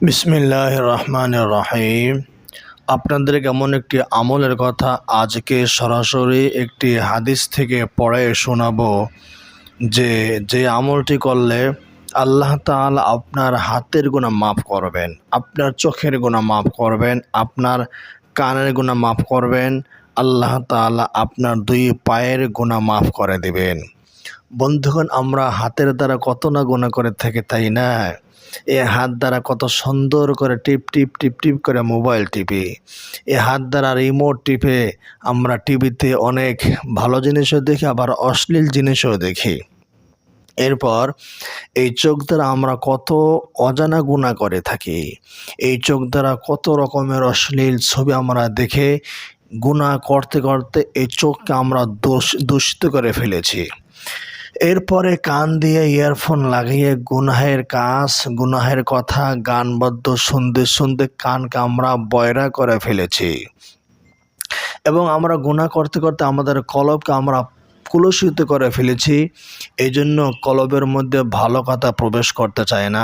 বিসমিল্লাহির রহমানির রহিম। আপনাদের এমন একটি আমলের কথা আজকে সরাসরি একটি হাদিস থেকে পড়ে শোনাবো যে যে আমলটি করলে আল্লাহ তাআলা আপনার হাতের গুনাহ মাফ করবেন, আপনার চোখের গুনাহ মাফ করবেন, আপনার কানের গুনাহ মাফ করবেন, আল্লাহ তাআলা আপনার দুই পায়ের গুনাহ মাফ করে দিবেন। বন্ধুগণ, আমরা হাতের দ্বারা কত না গুনাহ করে থাকি, তাই না? এই হাত দ্বারা কত সুন্দর করে টিপ টিপ টিপ টিপ করে মোবাইল টিপি। এই হাত দ্বারা রিমোট টিপে আমরা টিভিতে অনেক ভালো জিনিসও দেখি, আবার অশ্লীল জিনিসও দেখি। এরপর এই চোখ দ্বারা আমরা কত অজানা গুনাহ করে থাকি। এই চোখ দ্বারা কত রকমের অশ্লীল ছবি আমরা দেখে গুনাহ করতে করতে এই চোখকে আমরা দূষিত করে ফেলেছি। এরপরে কান দিয়ে ইয়ারফোন লাগিয়ে গুনাহের কাজ, গুনাহের কথা, গানবাদ্য শুনতে শুনতে কানকে আমরা বয়রা করে ফেলেছি এবং আমরা গুনাহ করতে করতে আমাদের কলবকে আমরা কুলুষিত করে ফেলেছি। এই জন্য কলবের মধ্যে ভালো কথা প্রবেশ করতে চায় না,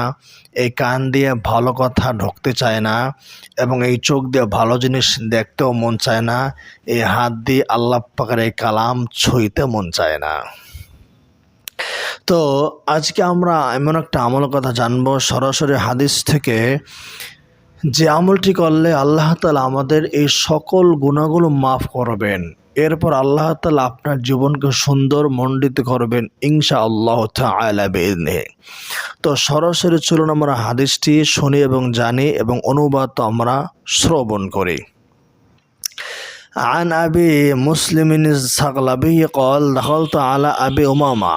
এই কান দিয়ে ভালো কথা ঢুকতে চায় না, এবং এই চোখ দিয়ে ভালো জিনিস দেখতেও মন চায় না, এই হাত দিয়ে আল্লাহ পাকের এই কালাম ছুঁইতে মন চায় না। তো আজকে আমরা এমন একটা আমলের কথা জানবো সরাসরি হাদিস থেকে, যে আমলটি করলে আল্লাহ তাআলা আমাদের এই সকল গুনাহগুলো মাফ করবেন। এরপর আল্লাহ তাআলা আপনার জীবনকে সুন্দর মণ্ডিত করবেন ইনশাআল্লাহ তাআলা বিইذنه। তো সরাসরি চলুন আমরা হাদিসটি শুনি এবং জানি এবং অনুবাদ আমরা শ্রবণ করি। عن أبي مسلم الثقلبي قال دخلت على أبي أمامة।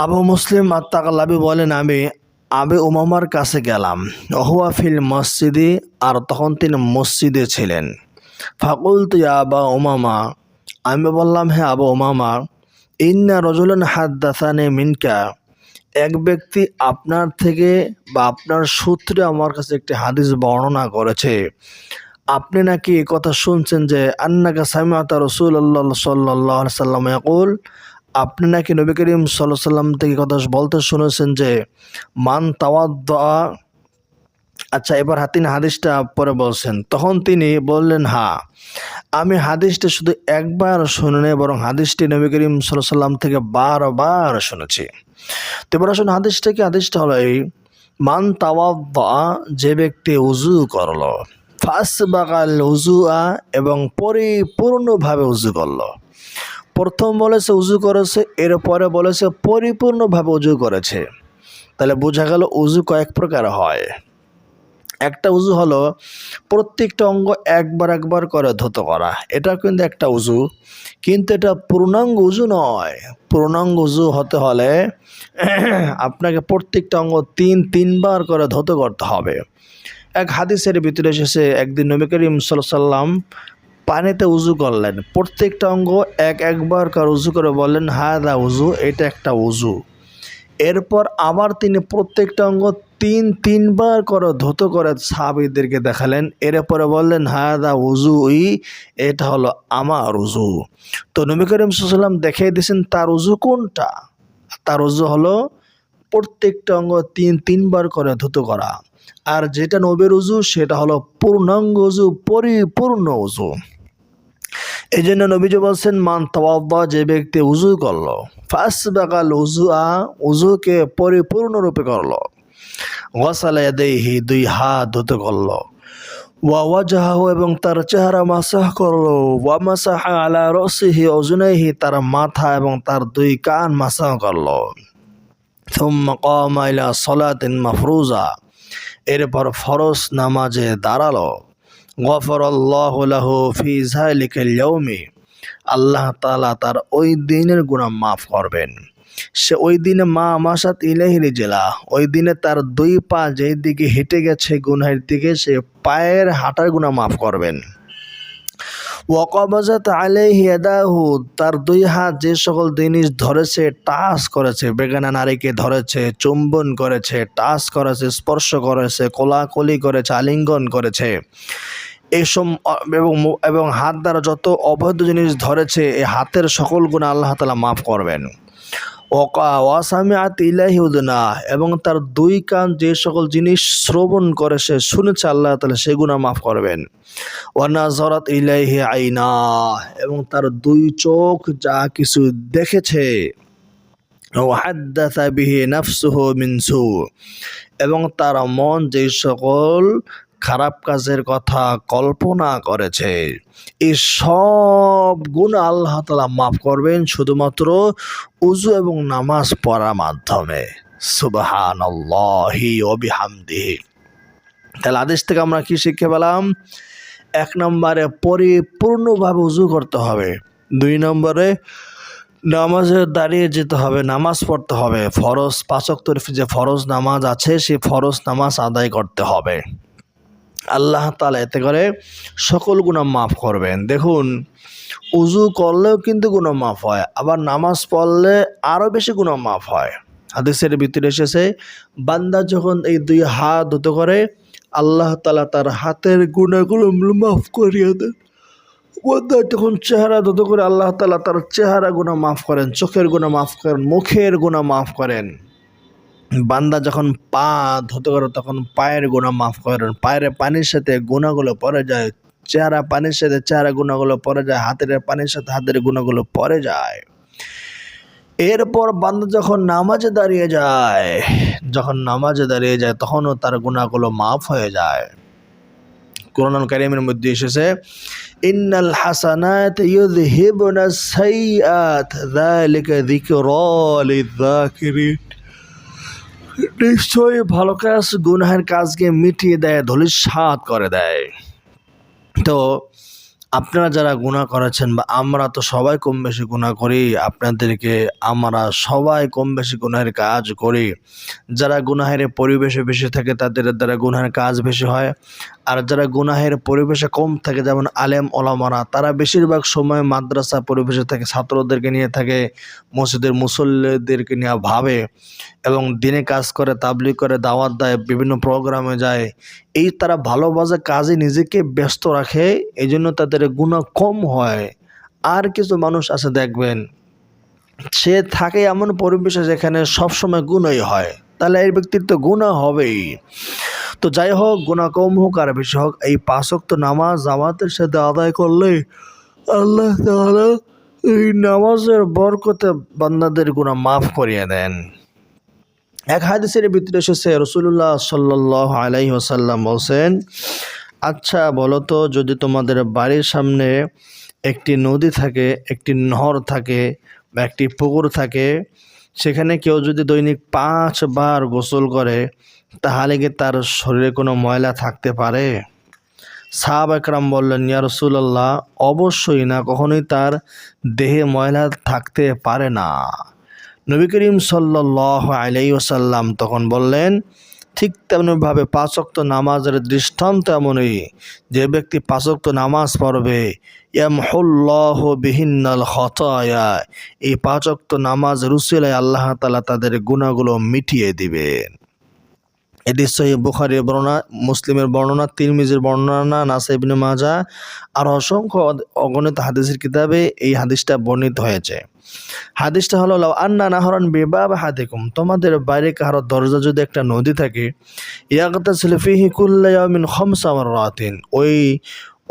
আবু মুসলিম আত-তাগলাবী বলেন, আমি আবু উমামার কাছে গেলাম। হুয়া ফিল মসজিদি, আর তখন তিনি মসজিদে ছিলেন। ফাকুলতু ইয়া আবা উমামা, আমি বললাম, হে আবু উমামা, ইন্না রাজুলান হাদ্দাসানি মিনকা, এক ব্যক্তি আপনার থেকে বা আপনার সূত্রে আমার কাছে একটি হাদিস বর্ণনা করেছে। আপনি নাকি এই কথা শুনছেন যে আন্নাকা সামিআতা রাসূলুল্লাহ সাল্লাল্লাহু আলাইহি ওয়াসাল্লাম ইয়াকুল, আপনি নাকি নবী করিম সাল্লাল্লাহু আলাইহি ওয়াসাল্লাম থেকে কথা বলতে শুনেছেন যে মান তাওয়াদ্দা। আচ্ছা, এবার তিনি হাদিসটা পরে বলছেন। তখন তিনি বললেন, হ্যাঁ, আমি হাদিসটা শুধু একবার শুনিনি, বরং হাদিসটি নবী করিম সাল্লাল্লাহু আলাইহি ওয়াসাল্লাম থেকে বারবার শুনেছি। তো এবার আসুন হাদিসটা কি। হাদিসটা হলো এই, মান তাওয়াদ্দা, যে ব্যক্তি উযু করলো, ফাসবাগাল উযুআ, এবং পরিপূর্ণভাবে উযু করলো। প্রথম বলেছে উযু করেছে, এরপরে বলেছে পরিপূর্ণভাবে উযু করেছে। তাহলে বোঝা গেল উযু কয়েক প্রকার হয়। একটা উযু হলো প্রত্যেকটা অঙ্গ একবার একবার করে ধৌত করা, এটা কিন্তু একটা উযু, কিন্তু এটা পূর্ণাঙ্গ উযু নয়। পূর্ণাঙ্গ উযু হতে হলে আপনাকে প্রত্যেকটা অঙ্গ তিনবার করে ধৌত করতে হবে। এক হাদিসের ভিতরে এসেছে, একদিন নবী করিম সাল্লাল্লাহু আলাইহি ওয়াসাল্লাম পানিতে উযু করলেন, প্রত্যেকটা অঙ্গ একবার করে উযু করে বললেন, হাদা উযু, এটা একটা উযু। এরপর আবার তিনি প্রত্যেকটা অঙ্গ তিনবার করে ধৌত করে সাহাবীদেরকে দেখালেন। এরপরে বললেন, হাদা উযুই, এটা হলো আমার উযু। তো নবী করিম সাল্লাল্লাহু আলাইহি ওয়াসাল্লাম দেখিয়ে দিয়েছেন তার উযু কোনটা। তার উযু হলো প্রত্যেকটা অঙ্গ তিনবার করে ধৌত করা। আর যেটা নবীর উযু সেটা হলো পূর্ণাঙ্গ উযু, পরিপূর্ণ উযু। এই জন্য নবীজি বলছেন, মান তাওয়াদ্দা, যে ব্যক্তি উযু করলো, ফাসবাগাল উযুআ, উযুকে পরিপূর্ণরূপে করলো, ওয়াসালা ইয়াদাইহি, দুই হাত ধুতে করলো, ওয়া ওয়াজহাহু, এবং তার চেহারা মাসাহ করলো, ওয়া মাসাহা আলা রাসিহি উযুনাইহি, তার মাথা এবং তার দুই কান মাসাহ করলো, সুম্মা কামা ইলা সালাতিন মাফরুজা, এরপর ফরজ নামাজে দাঁড়ালো, গফরাল্লাহু লাহু ফি যালিকাল ইয়াউমি, আল্লাহ তাআলা তার ওই দিনের গুনাহ মাফ করবেন। সে ওই দিনে মা মাসাত ইলাইহি রিজলা, ওই দিনে তার দুই পা যেই দিকে হেঁটে গেছে গুনাহের দিকে, সে পায়ের হাঁটার গুনাহ মাফ করবেন। ওয়াকাবাজাত আলাইহি ইয়াদাহু, তার দুই হাত যে সকল জিনিস ধরেছে, টাচ করেছে, বেগানা নারীকে ধরেছে, চুম্বন করেছে, টাচ করেছে, স্পর্শ করেছে, কোলাকুলি করেছে, আলিঙ্গন করেছে, এইসব এবং হাত দ্বারা যত অবৈধ জিনিস ধরেছে, এই হাতের সকল গুনাহ আল্লাহ তাআলা মাফ করবেন। ওয়াসামিআত ইলাইহি উযুনাহ, এবং তার দুই কান যে সকল জিনিস শ্রবণ করে সে শুনেছে আল্লাহ তাআলা সে গুনাহ মাফ করবেন। ওয়া নাযারাত ইলাইহি আইনাহ, এবং তার দুই চোখ যা কিছু দেখেছে। ওয়া হাদ্দাসা বিহি নাফসুহু মিন সু, এবং তার মন যে সকল খারাপ কাজের কথা কল্পনা করেছে, এই সব গুনাহ আল্লাহ তাআলা মাফ করবেন শুধুমাত্র উযু এবং নামাজ পড়ার মাধ্যমে। সুবহানাল্লাহি ওয়া বিহামদিহি। তাহলে আদেশ থেকে আমরা কি শিখে পেলাম? 1 নম্বরে পরিপূর্ণভাবে উযু করতে হবে, 2 নম্বরে নামাজে দাঁড়িয়ে যেতে হবে, নামাজ পড়তে হবে, ফরজ 5 ওয়াক্তের যে ফরজ নামাজ আছে সেই ফরজ নামাজ আদায় করতে হবে। আল্লাহ তাআলা এতে করে সকল গুনাহ মাফ করবেন। দেখুন, উযু করলেও কিন্তু গুনাহ মাফ হয়, আবার নামাজ পড়লে আরও বেশি গুনাহ মাফ হয়। হাদিসের ভিতরে এসেছে, বান্দা যখন এই 2 হাত ধুতে করে আল্লাহ তাআলা তার হাতের গুনাহগুলো মাফ করিয়ে দেন। বান্দা যখন চেহারা ধুতে করে আল্লাহ তাআলা তার চেহারা গুনাহ মাফ করেন, চোখের গুনাহ মাফ করেন, মুখের গুনাহ মাফ করেন। বান্দা যখন পা ধুতে করে তখন পায়ের গুনাহ মাফ করেন, পায়ের পানির সাথে গুনাহগুলো পড়ে যায়, চেহারা পানির সাথে চেহারা গুনাহগুলো পড়ে যায়, হাতের পানির সাথে হাতের গুনাহগুলো পড়ে যায়। এরপর বান্দা যখন নামাজে দাঁড়িয়ে যায় তখনও তার গুনাহগুলো মাফ হয়ে যায়। কোরআনুল কারীমের মধ্যে এসেছে, ইন্নাল হাসানাত ইউযহিবুনাস সাইয়্যাত যালিকা যিকরা লিয-যাকিরিন, নিশ্চয়ই ভালো কাজ গুনাহের কাজকে মিটিয়ে দেয়, ধূলিসাৎ করে দেয়। তো আপনারা যারা গুনাহ করেছেন, বা আমরা তো সবাই কম বেশি গুনাহ করি, আপনাদেরকে আমরা সবাই কম বেশি গুনাহের কাজ করি। যারা গুনাহের পরিবেশে বেশি থাকে তাদের দ্বারা গুনাহের কাজ বেশি হয়, আর যারা গুনাহের পরিবেশে কম থাকে যেমন আলেম ওলামারা, তারা বেশিরভাগ সময় মাদ্রাসা পরিবেশে থাকে, ছাত্রদেরকে নিয়ে থাকে, মসজিদের মুসল্লিদেরকে নিয়ে ভাবে, এবং দিনে কাজ করে, তাবলীগ করে, দাওয়াত দেয়, বিভিন্ন প্রোগ্রামে যায়। এই তারা ভালোবাসে কাজে নিজেকে ব্যস্ত রাখে, এই জন্য তাদের গুনাহ কম হয়। আর কিছু মানুষ আছে দেখবেন, সে থাকে এমন পরিবেশে যেখানে সবসময় গুনাহই হয়, তাহলে এই ব্যক্তির তো গুনাহ হবেই। তো যাই হোক, গুনাহ কম হোক আর বেশি হোক, এই 5 ওয়াক্ত নামাজ জামাতের সাথে আদায় করলে আল্লাহ তাআলা এই নামাজের বরকতে বান্দাদের গুনাহ মাফ করিয়ে দেন। এক হাদিসের ভিতরে এসেছে, রাসূলুল্লাহ সাল্লাল্লাহু আলাইহি ওয়াসাল্লাম বলছেন, আচ্ছা বলো তো, যদি তোমাদের বাড়ির সামনে একটি নদী থাকে, একটি নহর থাকে, বা একটি পুকুর থাকে, সেখানে কেউ যদি দৈনিক 5 বার গোসল করে তাহলে কি তার শরীরে কোনো ময়লা থাকতে পারে? সাহাবা একরাম বললেন, ইয়া রাসূলুল্লাহ, অবশ্যই না, কখনোই তার দেহে ময়লা থাকতে পারে না। নবী করিম সাল্লাল্লাহু আলাইহি ওয়াসাল্লাম তখন বললেন, ঠিক তেমনিভাবে 5 ওয়াক্ত নামাজের দৃষ্টান্ত এমনই, যে ব্যক্তি 5 ওয়াক্ত নামাজ পড়বে, ইয়ামহুল্লাহু বিহিন্নাল খাতায়া, এই 5 ওয়াক্ত নামাজের উসিলায় আল্লাহ তাআলা তাদের গুনাহগুলো মিটিয়ে দিবেন। এটি সহিহ বুখারীর বর্ণনা, মুসলিমের বর্ণনা, তিরমিজির বর্ণনা, নাসাই ইবনে মাজাহ আর অসংখ্য অগণিত হাদিসের কিতাবে এই হাদিসটা বর্ণিত হয়েছে। হাদিসটা হলো, লাউ আন্না নাহরান বিবাব হাদিকুম, তোমাদের বাইরে কারো দরজা যদি একটা নদী থাকে, ইয়াগতাসিলু ফিহি কুল্লা ইয়াউমিন 5 মাররাতিন,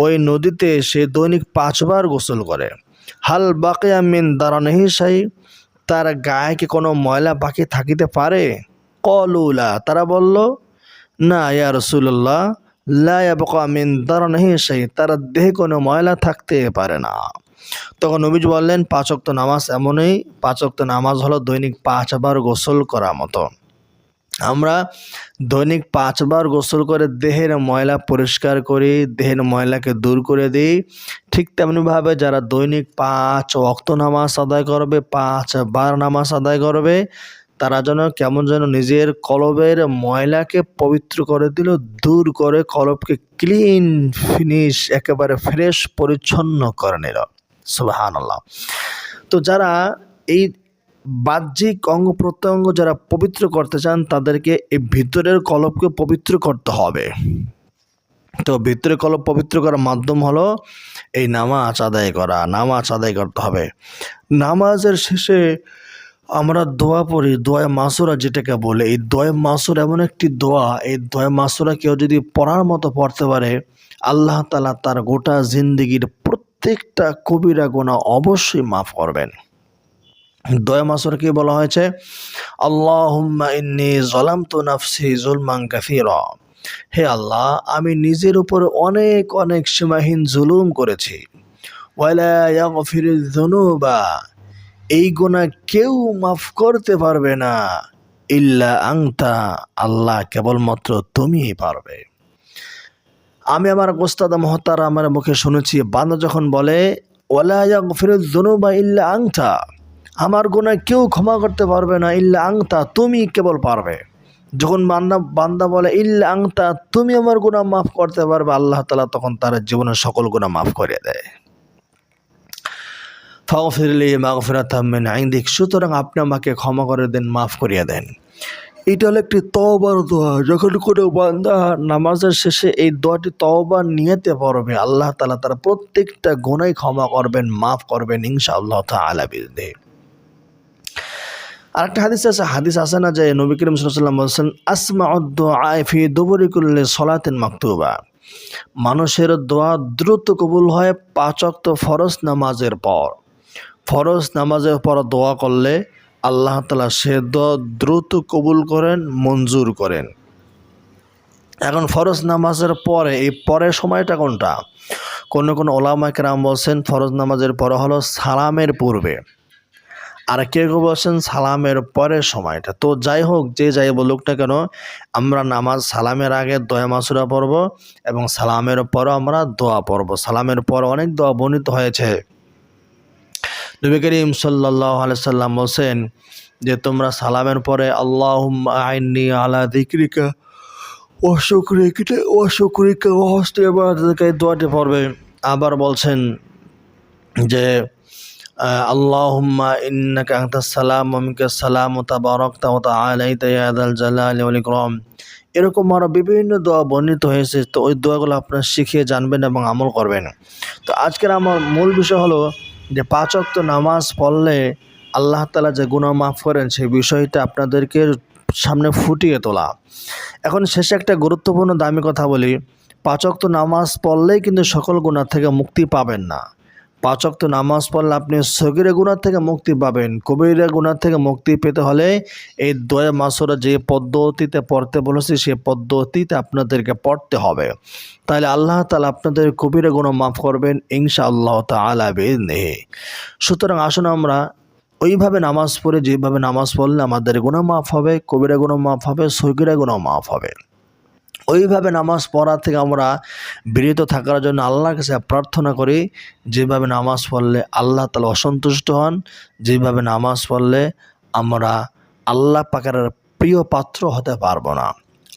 ওই নদীতে সে দৈনিক 5 বার গোসল করে, হাল বাকিয়া মিন দারানিহি শাই, তার গায়ে কি কোনো ময়লা বাকি থাকিতে পারে? ক্বালু লা, তারা বলল, না ইয়া রাসূলুল্লাহ, লা ইয়াবকা মিন দারানিহি শাই, তার দেহে কোনো ময়লা থাকতে পারে না। তখন নবীজি বললেন, 5 ওয়াক্ত নামাজ এমনই, 5 ওয়াক্ত নামাজ হলো দৈনিক 5 বার গোসল করার মতো। আমরা দৈনিক 5 বার গোসল করে দেহের ময়লা পরিষ্কার করি, দেহের ময়লাকে দূর করে দিই। ঠিক তেমনিভাবে যারা দৈনিক 5 ওয়াক্ত নামাজ আদায় করবে, 5 বার নামাজ আদায় করবে, তারা যেন কেমন যেন নিজের কলবের ময়লাকে পবিত্র করে দিল, দূর করে কলবকে ক্লিন ফিনিশ, একেবারে ফ্রেশ পরিচ্ছন্ন করে নিল। সুবহানাল্লাহ। তো যারা এই বাহ্যিক অঙ্গ প্রত্যঙ্গ যারা পবিত্র করতে চান, তাদেরকে এই ভিতরের কলবকে পবিত্র করতে হবে। তো ভিতরের কলব পবিত্র করার মাধ্যম হলো এই নামাজ আদায় করা, নামাজ আদায় করতে হবে। নামাজের শেষে আমরা দোয়া পড়ি, দোয়া মাসুরা যেটাকে বলে, এই দোয়া মাসুরা এমন একটি দোয়া, এই দোয়া মাসুরা কেউ যদি পড়ার মতো পড়তে পারে, আল্লাহ তাআলা তার গোটা জিন্দেগির প্রত্যেকটা কবিরা গুনাহ অবশ্যই মাফ করবেন। দোয়া মাসুরাকে বলা হয়েছে আল্লাহুম্মা ইন্নী যালামতু নাফসি যুলমান কাসীরা। হে আল্লাহ, আমি নিজের উপর অনেক অনেক সীমাহীন জুলুম করেছি। ওয়ালা ইয়াগফিরুয যুনুবা, এই গুনাহ কেউ মাফ করতে পারবে না, ইল্লা আনতা, আল্লাহ কেবলমাত্র তুমিই পারবে। আমি আমার ওস্তাদ মুহতারাম আমার মুখে শুনেছি, বান্দা যখন বলে ওয়ালা ইয়াগফিরুয যুনুবা ইল্লা আনতা, আমার গুনাহ কেউ ক্ষমা করতে পারবে না, ইল্লা আনতা, তুমি কেবল পারবে। যখন বান্দা বলে ইল্লা আনতা, তুমি আমার গুনাহ মাফ করতে পারবে, আল্লাহ তাআলা তখন তার জীবনের সকল গুনাহ মাফ করে দেয়। ফাগফিরলি মাগফিরাতাম মিন ইনদিক, সুতরাং আপনি আমাকে ক্ষমা করে দেন, মাফ করিয়ে দেন। এটা হলো একটি তওবার দোয়া। যখন কোনো বান্দা নামাজের শেষে এই দোয়াটি তওবার নিয়তে পড়বে, আল্লাহ তাআলা তার প্রত্যেকটা গুনাহ ক্ষমা করবেন, মাফ করবেন ইনশাআল্লাহ তাআলা বিইذনিহি। আরেকটা হাদিস আছে না যে নবী করিম সাল্লাল্লাহু আলাইহি ওয়াসাল্লাম বলেছেন আসমাউদ দুআ ফি দুবুরি কুল্লি সালাতিন মাকতুবা, মানুষের দোয়া দ্রুত কবুল হয় 5 ওয়াক্ত ফরজ নামাজের পর। ফরজ নামাজের পর দোয়া করলে আল্লাহ তাআলা সে দোয়া দ্রুত কবুল করেন, মঞ্জুর করেন। এখন ফরজ নামাজের পরে, এই পরের সময়টা কোনটা? কোন ওলামায়ে কেরাম বলছেন ফরজ নামাজের পরে হলো সালামের পূর্বে, আর কেউ বলছেন সালামের পরের সময়টা। তো যাই হোক, যে যাই বলুক না কেন, আমরা নামাজ সালামের আগে দোয়া মাসুরা পড়ব এবং সালামের পরও আমরা দোয়া পড়ব। সালামের পর অনেক দোয়া বর্ণিত হয়েছে। নবী করিম সাল্লাল্লাহু আলাইহি সাল্লাম বলেন যে তোমরা সালামের পরে আল্লাহুম্মা আইন্নি আলা যিকরিকা ওয়া শুকরিকা ওয়া হুসনি ইবাদাতিকা, এই দোয়াটি পড়বে। আবার বলছেন যে আল্লাহুম্মা ইন্নাকা আনতাস সালাম ওয়া মিনকাস সালাম তাবারাকতা ওয়া তাআলাইতা ইয়া যাল জালালি ওয়াল ইকরাম। এরকম আরও বিভিন্ন দোয়া বর্ণিত হয়েছে। তো ওই দোয়াগুলো আপনারা শিখে জানবেন এবং আমল করবেন। তো আজকের আমার মূল বিষয় হলো যে 5 ওয়াক্ত নামাজ পড়লে আল্লাহ তাআলা যে গুনাহ মাফ করেন, সেই বিষয়টা আপনাদেরকে সামনে ফুটিয়ে তোলা। এখন শেষে একটা গুরুত্বপূর্ণ দামি কথা বলি, 5 ওয়াক্ত নামাজ পড়লেই কিন্তু সকল গুনাহ থেকে মুক্তি পাবেন না। 5 ওয়াক্ত নামাজ পড়লে আপনি সগীরা গুনাহ থেকে মুক্তি পাবেন। কবিরা গুনাহ থেকে মুক্তি পেতে হলে এই দোয়া মাসুরা যে পদ্ধতিতে পড়তে বলেছি, সেই পদ্ধতিতে আপনাদেরকে পড়তে হবে। তাহলে আল্লাহ তাআলা আপনাদের কবিরা গুনাহ মাফ করবেন ইনশাআল্লাহ তাআলা বিইذনিহি। সুতরাং আসুন আমরা ওইভাবে নামাজ পড়ে, যেভাবে নামাজ পড়লে আমাদের গুনাহ মাফ হবে, কবিরা গুনাহ মাফ হবে, সগীরা গুনাহ মাফ হবে, ওইভাবে নামাজ পড়া থেকে আমরা বিরত থাকার জন্য আল্লাহর কাছে প্রার্থনা করি। যেভাবে নামাজ পড়লে আল্লাহ তাআলা অসন্তুষ্ট হন, যেভাবে নামাজ পড়লে আমরা আল্লাহ পাকের প্রিয় পাত্র হতে পারবো না।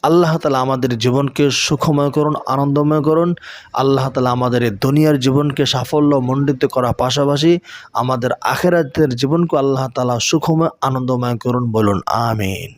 আল্লাহ তাআলা আমাদের জীবনকে সুখময় করুন, আনন্দময় করুন। আল্লাহ তাআলা আমাদের এই দুনিয়ার জীবনকে সাফল্য মণ্ডিত করার পাশাপাশি আমাদের আখিরাতের জীবনকে আল্লাহ তাআলা সুখময়, আনন্দময় করুন। বলুন আমিন।